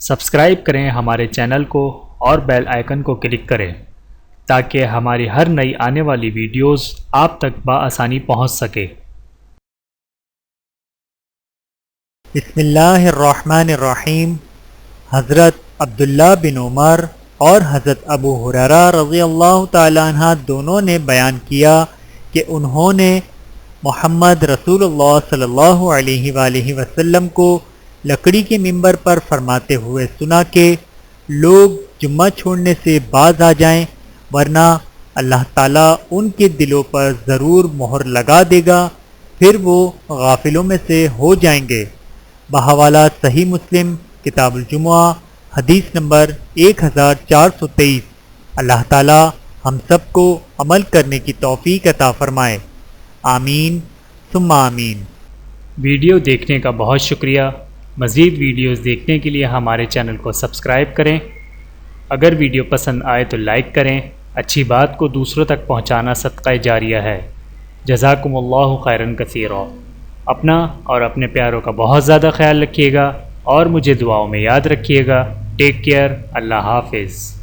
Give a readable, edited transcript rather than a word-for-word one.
Subscribe کریں ہمارے channel کو اور بیل آئیکن کو کلک کریں تاکہ ہماری ہر نئی آنے والی ویڈیوز آپ تک بآسانی پہنچ سکے۔ بسم اللہ الرحمن الرحیم۔ حضرت عبداللہ بن عمر اور حضرت ابو ہریرہ رضی اللہ تعالیٰ عنہ دونوں نے بیان کیا کہ انہوں نے محمد رسول اللہ صلی اللہ علیہ وآلہ وسلم کو لکڑی کے ممبر پر فرماتے ہوئے سنا کہ لوگ جمعہ چھوڑنے سے باز آ جائیں ورنہ اللہ تعالیٰ ان کے دلوں پر ضرور مہر لگا دے گا، پھر وہ غافلوں میں سے ہو جائیں گے۔ بحوالہ صحیح مسلم کتاب الجمعہ حدیث نمبر 1423۔ اللہ تعالیٰ ہم سب کو عمل کرنے کی توفیق عطا فرمائے، آمین ثم آمین۔ ویڈیو دیکھنے کا بہت شکریہ۔ مزید ویڈیوز دیکھنے کے لیے ہمارے چینل کو سبسکرائب کریں۔ اگر ویڈیو پسند آئے تو لائک کریں۔ اچھی بات کو دوسروں تک پہنچانا صدقہ جاریہ ہے۔ جزاکم اللہ خیرا کثیرا۔ اپنا اور اپنے پیاروں کا بہت زیادہ خیال رکھیے گا اور مجھے دعاؤں میں یاد رکھیے گا۔ Take care. اللہ حافظ۔